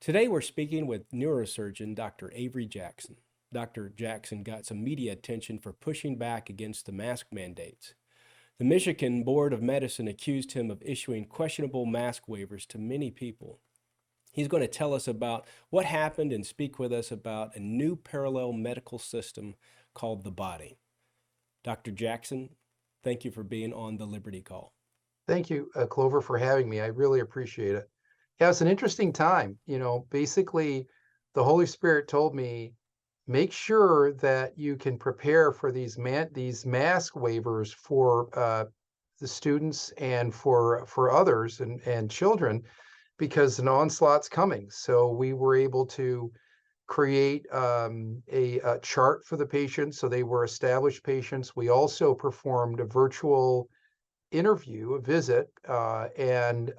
Today we're speaking with neurosurgeon Dr. Avery Jackson. Dr. Jackson got some media attention for pushing back against the mask mandates. The Michigan Board of Medicine accused him of issuing questionable mask waivers to many people. He's going to tell us about what happened and speak with us about a new parallel medical system called the body. Dr. Jackson, thank you for being on the Liberty Call. Thank you, Clover, for having me. I really appreciate it. Yeah, it's an interesting time. Basically, the Holy Spirit told me, make sure that you can prepare for these mask waivers for the students and for others and children, because an onslaught's coming. So we were able to create a chart for the patients, so they were established patients. We also performed a virtual interview, a visit, and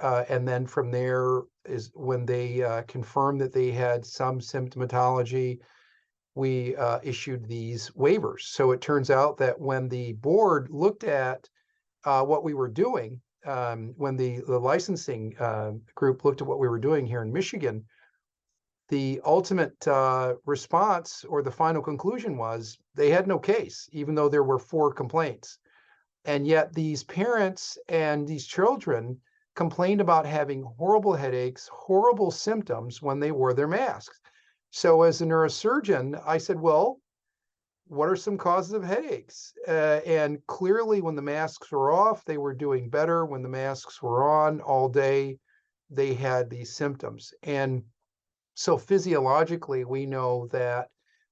then from there is when they confirmed that they had some symptomatology, we issued these waivers. So it turns out that when the board looked at what we were doing, when the licensing group looked at what we were doing here in Michigan, the ultimate response or the final conclusion was they had no case, even though there were 4 complaints. And yet these parents and these children complained about having horrible headaches, horrible symptoms when they wore their masks. So as a neurosurgeon, I said, well, what are some causes of headaches? And clearly when the masks were off, they were doing better. When the masks were on all day, they had these symptoms. And so physiologically, we know that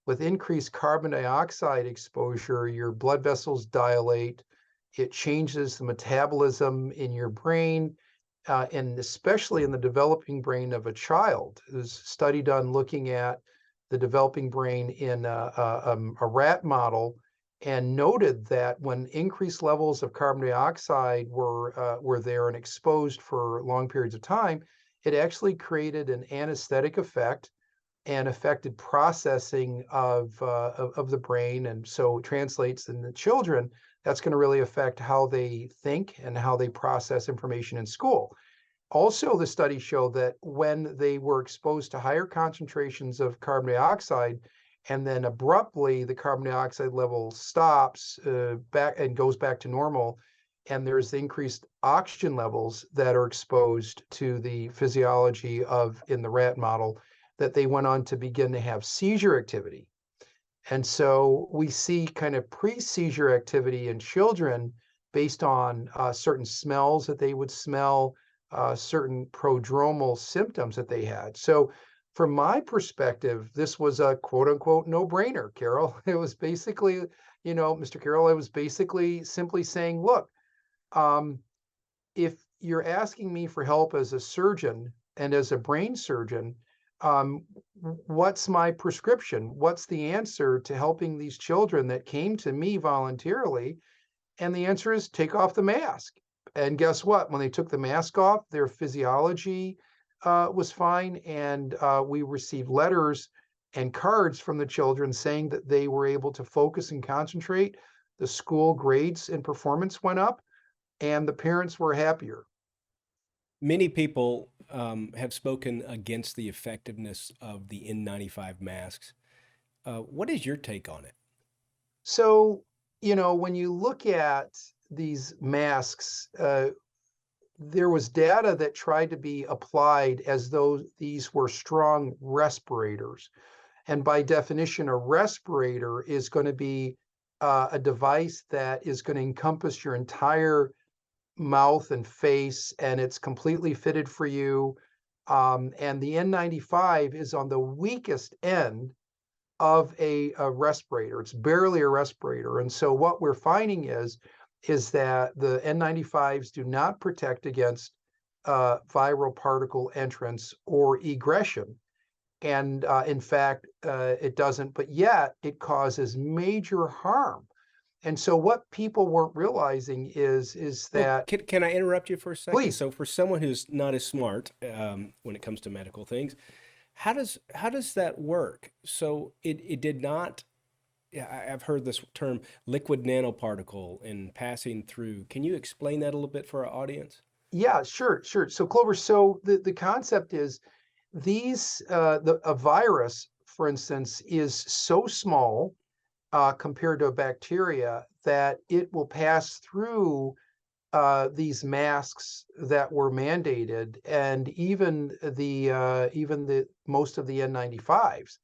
with increased carbon dioxide exposure, your blood vessels dilate. It changes the metabolism in your brain, and especially in the developing brain of a child. There's a study done looking at the developing brain in a rat model, and noted that when increased levels of carbon dioxide were there and exposed for long periods of time, it actually created an anesthetic effect and affected processing of the brain, and so it translates in the children. That's going to really affect how they think and how they process information in school. Also, the study showed that when they were exposed to higher concentrations of carbon dioxide, and then abruptly the carbon dioxide level stops back and goes back to normal, and there's increased oxygen levels that are exposed to the physiology of in the rat model, that they went on to begin to have seizure activity. And so we see kind of pre-seizure activity in children based on certain smells that they would smell, certain prodromal symptoms that they had. So from my perspective, this was a quote unquote no-brainer, Carol. It was basically, Mr. Carroll, it was basically simply saying, look, if you're asking me for help as a surgeon and as a brain surgeon, what's my prescription? What's the answer to helping these children that came to me voluntarily? And the answer is take off the mask. And guess what? When they took the mask off, their physiology was fine. And we received letters and cards from the children saying that they were able to focus and concentrate. The school grades and performance went up, and the parents were happier. Many people have spoken against the effectiveness of the N95 masks. What is your take on it? So, when you look at these masks, there was data that tried to be applied as though these were strong respirators. And by definition, a respirator is going to be a device that is going to encompass your entire mouth and face, and it's completely fitted for you. And the N95 is on the weakest end of a respirator. It's barely a respirator. And so what we're finding is that the N95s do not protect against viral particle entrance or egression. And in fact, it doesn't, but yet it causes major harm. And so what people weren't realizing is Well, that, can I interrupt you for a second? please, So, for someone who's not as smart when it comes to medical things, how does that work? So it did not. Yeah, I've heard this term liquid nanoparticle and passing through. Can you explain that a little bit for our audience? yeah, sure. So Clover, so the concept is a virus, for instance, is so small compared to a bacteria that it will pass through these masks that were mandated, and even the most of the N95s.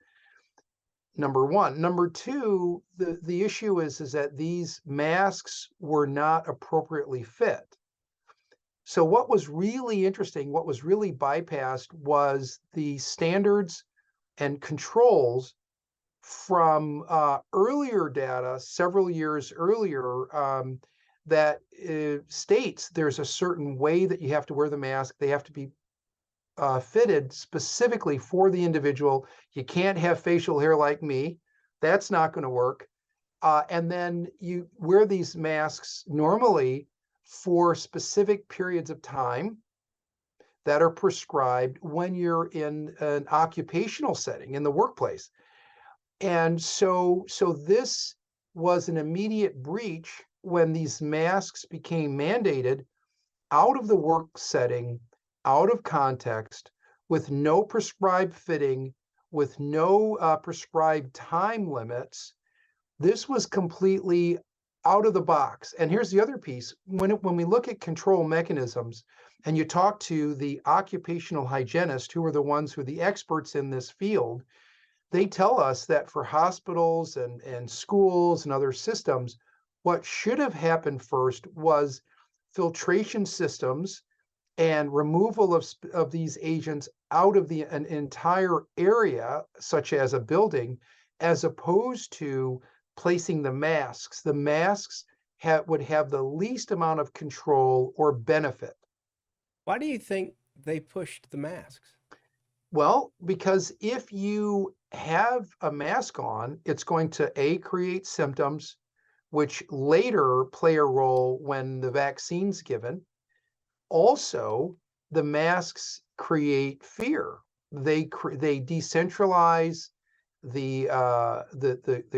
Number one. Number two, the issue is that these masks were not appropriately fit. So what was really interesting, what was really bypassed was the standards and controls from earlier data, several years earlier, that states there's a certain way that you have to wear the mask. They have to be fitted specifically for the individual. You can't have facial hair like me. That's not going to work. And then you wear these masks normally for specific periods of time that are prescribed when you're in an occupational setting in the workplace. And so this was an immediate breach when these masks became mandated out of the work setting, out of context, with no prescribed fitting, with no prescribed time limits. This was completely out of the box. And here's the other piece. When we look at control mechanisms and you talk to the occupational hygienists, who are the ones who are the experts in this field, they tell us that for hospitals and schools and other systems, what should have happened first was filtration systems and removal of these agents out of an entire area, such as a building, as opposed to placing the masks. The masks would have the least amount of control or benefit. Why do you think they pushed the masks? Well, because if you have a mask on, it's going to create symptoms, which later play a role when the vaccine's given. Also, the masks create fear. They decentralize the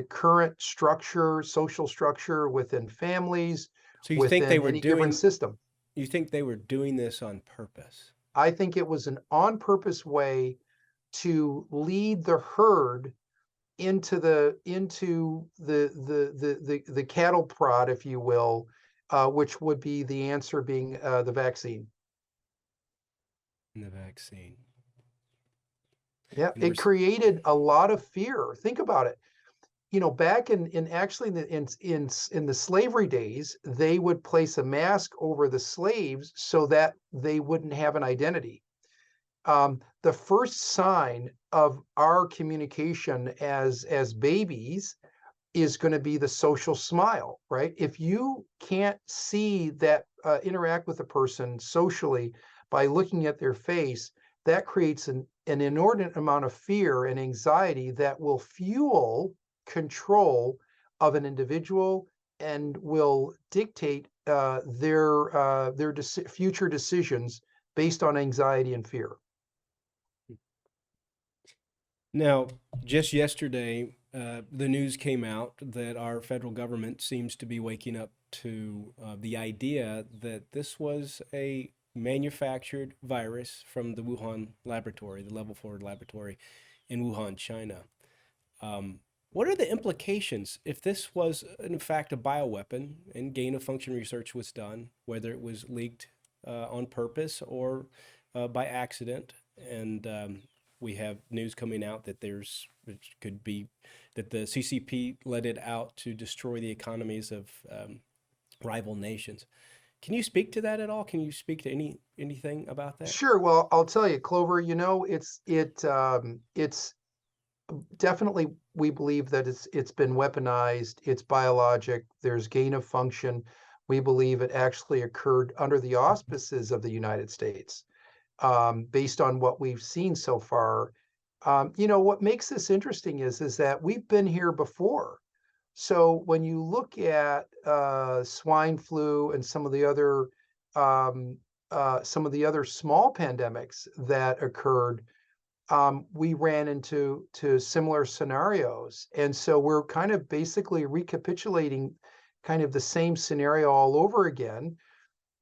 current structure, social structure within families, So within any given system. you think they were doing this on purpose? I think it was an on purpose way to lead the herd into the cattle prod, if you will, which would be the answer being the vaccine. In the vaccine. Yeah, And it created a lot of fear. Think about it. You know, back in actually in the slavery days, they would place a mask over the slaves so that they wouldn't have an identity. The first sign of our communication as babies is going to be the social smile, right? If you can't see that, interact with a person socially by looking at their face, that creates an inordinate amount of fear and anxiety that will fuel control of an individual and will dictate their future decisions based on anxiety and fear. Now, just yesterday, the news came out that our federal government seems to be waking up to the idea that this was a manufactured virus from the Wuhan laboratory, the level 4 laboratory in Wuhan, China. What are the implications if this was, in fact, a bioweapon and gain of function research was done, whether it was leaked on purpose or by accident? And we have news coming out that it could be that the CCP let it out to destroy the economies of rival nations. Can you speak to that at all? Can you speak to anything about that? Sure. Well, I'll tell you, Clover. You know, it's definitely, we believe that it's been weaponized. It's biologic. There's gain of function. We believe it actually occurred under the auspices of the United States, based on what we've seen so far. You know, what makes this interesting is that we've been here before. So when you look at swine flu and um, some of the other small pandemics that occurred, we ran into similar scenarios. And so we're kind of basically recapitulating kind of the same scenario all over again.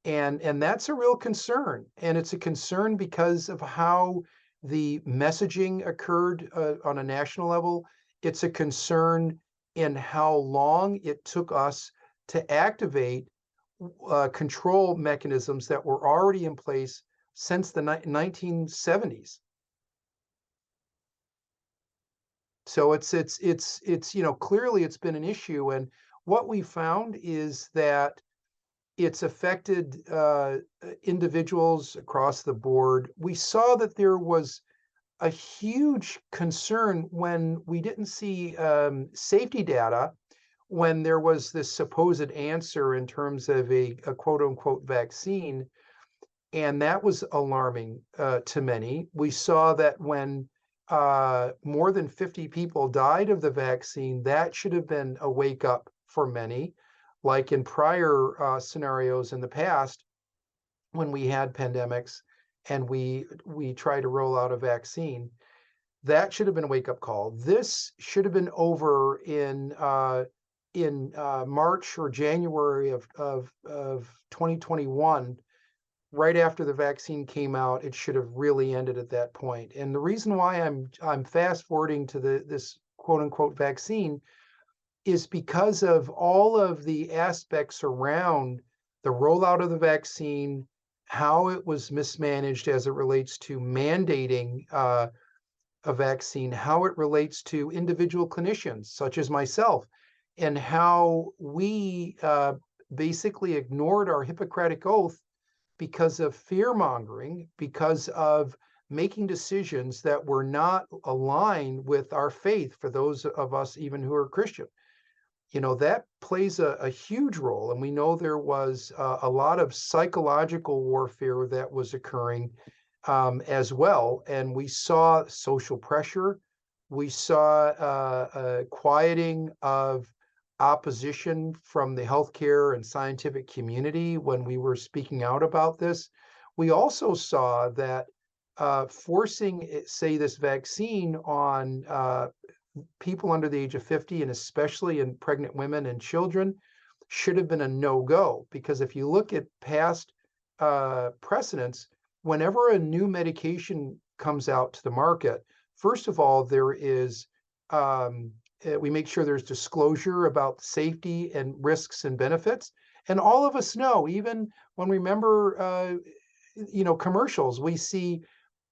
And that's a real concern. And it's a concern because of how the messaging occurred on a national level. It's a concern in how long it took us to activate control mechanisms that were already in place since the 1970s. So it's clearly it's been an issue, and what we found is that it's affected individuals across the board. We saw that there was a huge concern when we didn't see safety data when there was this supposed answer in terms of a quote unquote vaccine. And that was alarming to many. We saw that when more than 50 people died of the vaccine, that should have been a wake up for many. Like in prior scenarios in the past, when we had pandemics and we try to roll out a vaccine, that should have been a wake up call. This should have been over in March or January of 2021. Right after the vaccine came out, it should have really ended at that point. And the reason why I'm fast forwarding to this quote unquote vaccine is because of all of the aspects around the rollout of the vaccine, how it was mismanaged as it relates to mandating a vaccine, how it relates to individual clinicians such as myself, and how we basically ignored our Hippocratic oath because of fear mongering, because of making decisions that were not aligned with our faith for those of us even who are Christian. That plays a huge role. And we know there was a lot of psychological warfare that was occurring as well. And we saw social pressure. We saw a quieting of opposition from the healthcare and scientific community when we were speaking out about this. We also saw that forcing, say, this vaccine on people under the age of 50, and especially in pregnant women and children, should have been a no-go. Because if you look at past precedents, whenever a new medication comes out to the market, first of all, there is we make sure there's disclosure about safety and risks and benefits. And all of us know, even when we remember, commercials, we see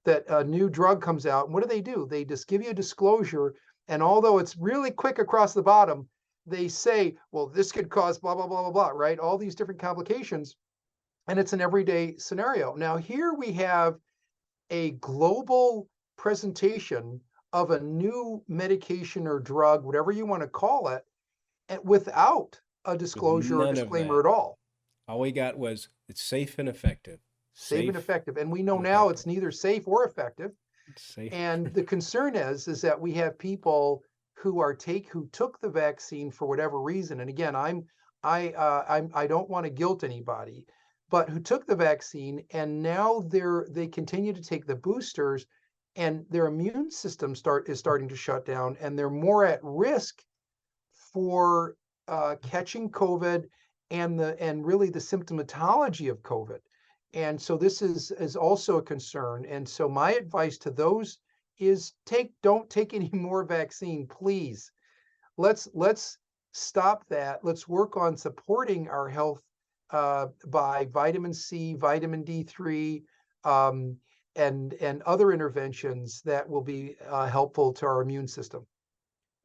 that a new drug comes out. And what do? They just give you a disclosure. And although it's really quick across the bottom, they say, well, this could cause blah, blah, blah, blah, blah, right? All these different complications. And it's an everyday scenario. Now, here we have a global presentation of a new medication or drug, whatever you want to call it, and without a disclosure or None of disclaimer that. at all. All we got was it's safe and effective. Safe and effective. And we know and now effective. it's neither safe or effective. Safe. And the concern is that we have people who took the vaccine for whatever reason. And again, I don't want to guilt anybody, but who took the vaccine and now they continue to take the boosters, and their immune system is starting to shut down, and they're more at risk for catching COVID and really the symptomatology of COVID. And so this is also a concern. And so my advice to those is don't take any more vaccine, please. Let's stop that. Let's work on supporting our health by vitamin C, vitamin D3, and other interventions that will be helpful to our immune system.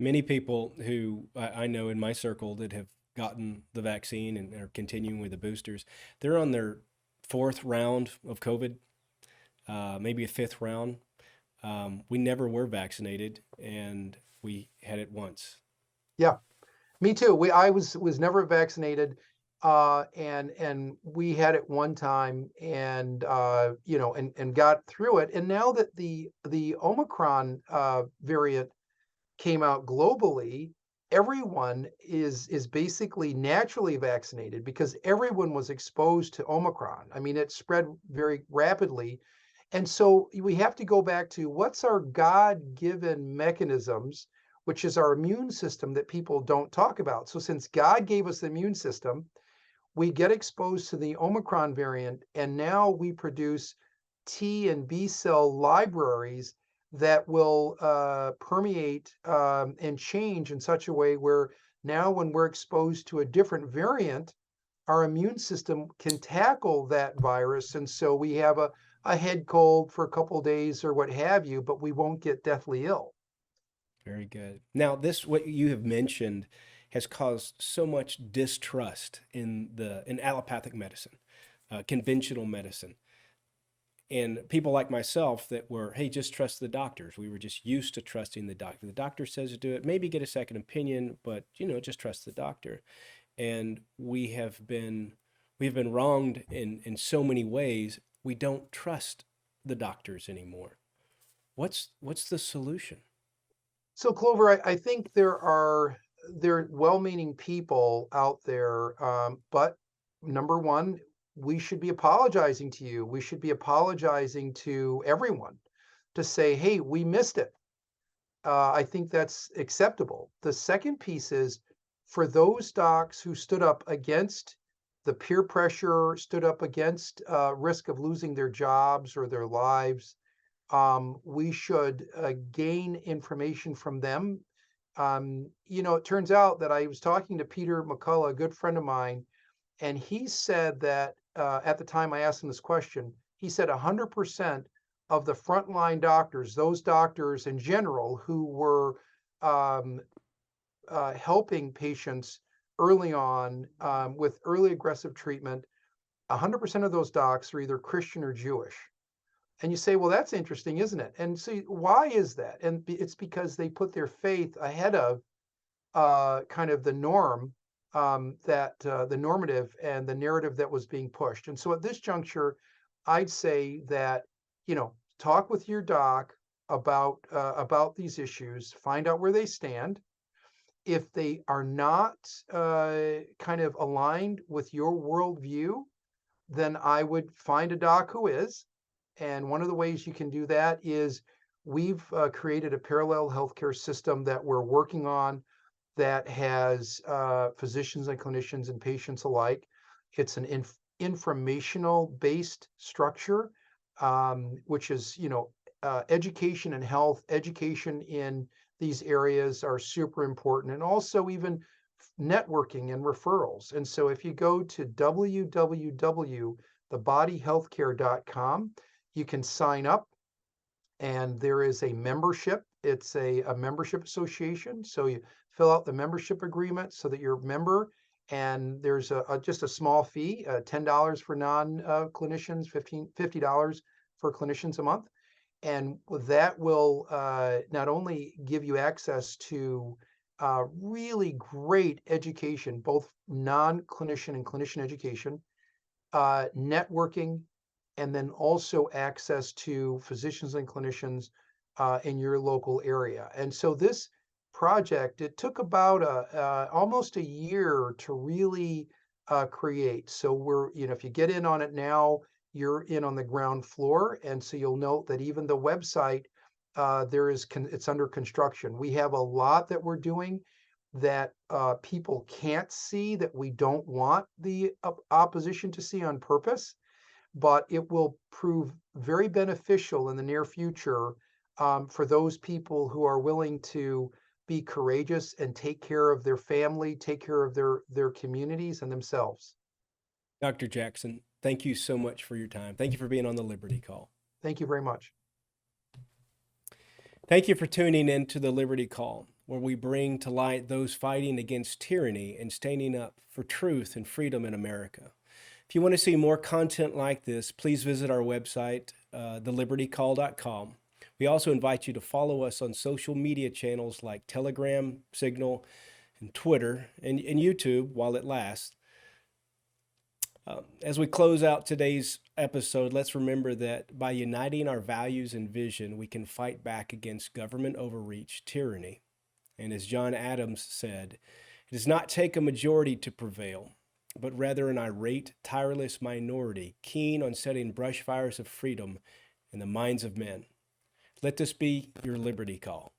Many people who I know in my circle that have gotten the vaccine and are continuing with the boosters, they're on their fourth round of COVID, maybe a fifth round. We never were vaccinated, and we had it once. Yeah, me too. I was never vaccinated, and we had it one time, and and got through it. And now that the Omicron variant came out globally, everyone is basically naturally vaccinated because everyone was exposed to Omicron. I mean, it spread very rapidly. And so we have to go back to what's our God-given mechanisms, which is our immune system that people don't talk about. So since God gave us the immune system, we get exposed to the Omicron variant, and now we produce T and B cell libraries that will permeate and change in such a way where now when we're exposed to a different variant, our immune system can tackle that virus. And so we have a head cold for a couple of days or what have you, but we won't get deathly ill. Very good. Now, this what you have mentioned has caused so much distrust in allopathic medicine, conventional medicine, and people like myself that were, hey, just trust the doctors. We were just used to trusting the doctor. The doctor says to do it. Maybe get a second opinion, but just trust the doctor. And we've been wronged in so many ways. We don't trust the doctors anymore. What's the solution? So Clover, I think there are well-meaning people out there, but number one, we should be apologizing to you. We should be apologizing to everyone to say, hey, we missed it. I think that's acceptable. The second piece is for those docs who stood up against the peer pressure, stood up against risk of losing their jobs or their lives, we should gain information from them. It turns out that I was talking to Peter McCullough, a good friend of mine, and he said that at the time I asked him this question, he said 100% of the frontline doctors, those doctors in general who were um, helping patients early on with early aggressive treatment, 100% of those docs are either Christian or Jewish. And you say, well, that's interesting, isn't it? And see, why is that? And it's because they put their faith ahead of kind of the norm, that the normative and the narrative that was being pushed. And so at this juncture, I'd say that, talk with your doc about these issues, find out where they stand. If they are not kind of aligned with your worldview, then I would find a doc who is. And one of the ways you can do that is we've created a parallel healthcare system that we're working on that has physicians and clinicians and patients alike. It's an informational based structure, which is, education and health, education in these areas are super important, and also even networking and referrals. And so if you go to www.thebodyhealthcare.com, you can sign up, and there is a membership. It's a membership association. So you fill out the membership agreement so that you're a member. And there's just a small fee, $10 for non-clinicians, $50 for clinicians a month. And that will not only give you access to really great education, both non-clinician and clinician education, networking, and then also access to physicians and clinicians in your local area. And so this project, it took about almost a year to really create. So if you get in on it now, you're in on the ground floor. And so you'll note that even the website, it's under construction. We have a lot that we're doing that people can't see, that we don't want the opposition to see on purpose, but it will prove very beneficial in the near future for those people who are willing to be courageous and take care of their family, take care of their communities and themselves. Dr. Jackson, thank you so much for your time. Thank you for being on the Liberty Call. Thank you very much. Thank you for tuning in to the Liberty Call, where we bring to light those fighting against tyranny and standing up for truth and freedom in America. If you want to see more content like this, please visit our website, thelibertycall.com. We also invite you to follow us on social media channels like Telegram, Signal, and Twitter, and YouTube while it lasts. As we close out today's episode, let's remember that by uniting our values and vision, we can fight back against government overreach, tyranny. And as John Adams said, it does not take a majority to prevail, but rather an irate, tireless minority, keen on setting brush fires of freedom in the minds of men. Let this be your Liberty Call.